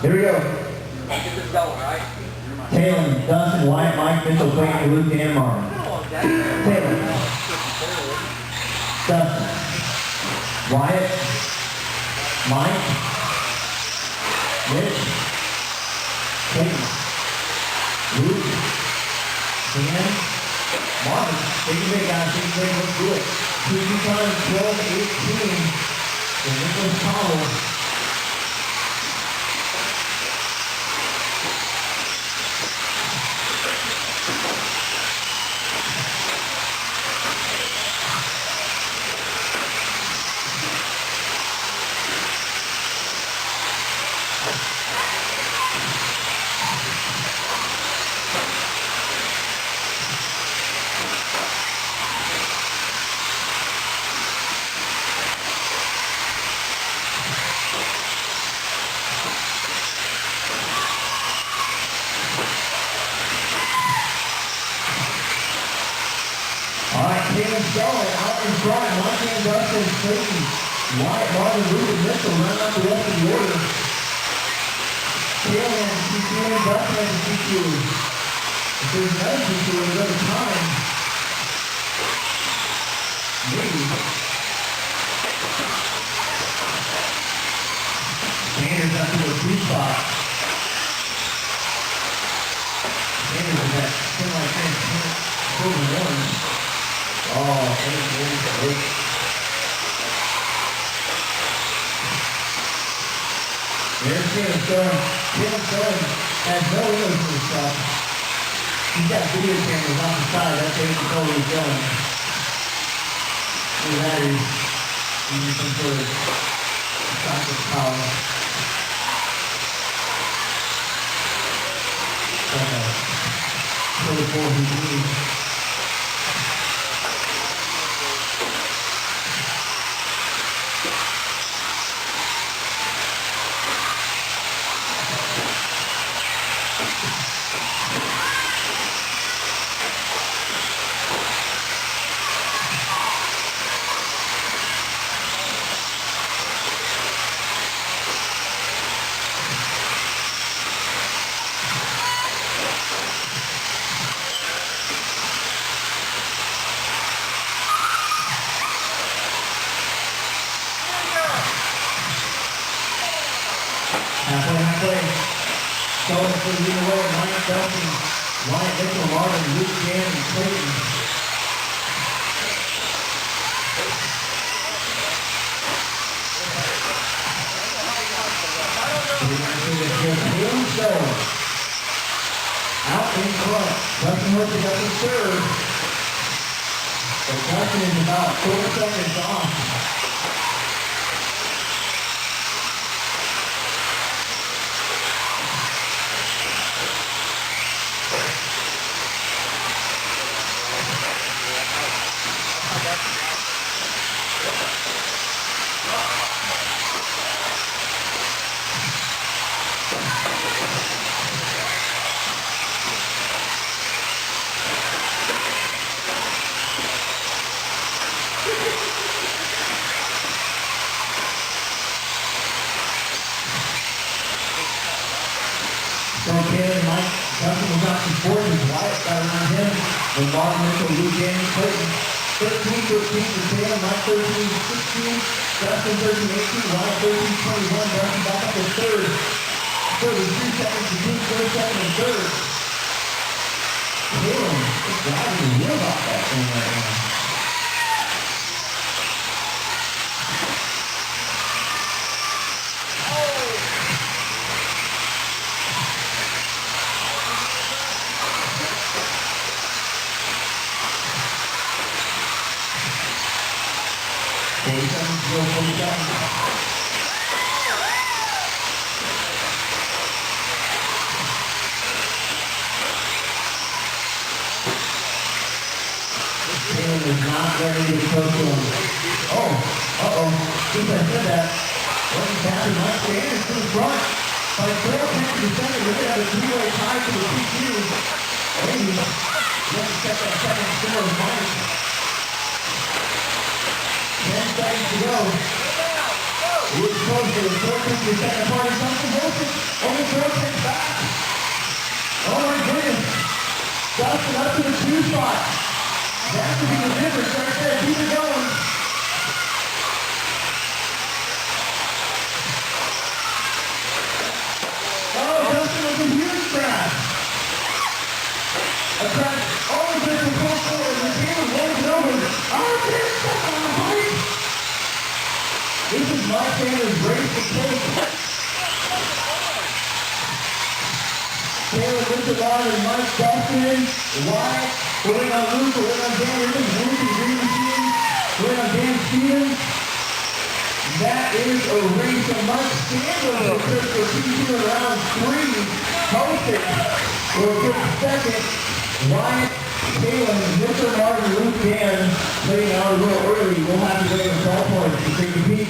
Here we go. Get this going, right? Taylor, Dustin, White, Mike, Mitchell, Clayton, Luke, and Martin. Taylor, Dustin, Wyatt, Mike, Mitch, Clayton, Luke, Dan, Martin. Take it big, guys. Take it big. Let's do it. 2 times 12-18. The Nicholas Powell. Going out in front, Montana, Dustin, Clayton, Wyatt, Martin, Luke, and Mitchell run up the rest of the order. Taylor has the CQ, and Dustin has the CQ. If there's another CQ, there's another time. Maybe. Sanders up to the 2 spot. Sanders is at 10-41. Oh, great. There's Taylor Stone. Taylor Stone has no windows for this stuff. He's got video cameras on the side. That's how you can tell where he's going. Look at that. He's using some sort of chocolate power. Really cool he's using. Halfway. Going for the lead away, Mike Dustin, Wyatt, Mitchell, Martin, Luke, Dan, and Clayton. Out in front. Dustin Hurst up to third. But Dustin is about 4 seconds off. Taylor, Mike Dustin was out in fourth, and Wyatt got around him. With Martin, Mitchell, Luke, Dan, and Clayton. 13-15 for Taylor, Mike 13-16, Dustin 13-18, Wyatt 13-21, Dustin back up to third. 33 seconds to Team 42nd and third. Taylor is driving the wheel off that thing right now. Taylor is not ready to approach him. Oh, since I said that, well, he's happy. Mike Sanders to the front. By 4 10 to 7, we're going to have a 3-way tie for the PQ. Maybe. Let's check that second score of Mike. 10 seconds to go. It's close to the 4 second party. Something Only 4 seconds back. Oh my goodness. Dustin up to the 2 spot. That could be the difference right there. Keep it going. Oh, Dustin with a huge crash. A crash all the way to the full forward. The game is rolling over. Oh, there's stuff on the plate. This is Mike Taylor's race to take. Taylor with the line and Mike Dustin, Wyatt, going on Luke, going on Dan Evans, Luke and Green Machine, going on Dan Stevens. That is a race of Mike Stanley for Crystal Season in round 3. Posted for a good second. Wyatt, Taylor, Mr. Martin, Luke Dan playing out a little early. We'll have to wait on call points to take a peek.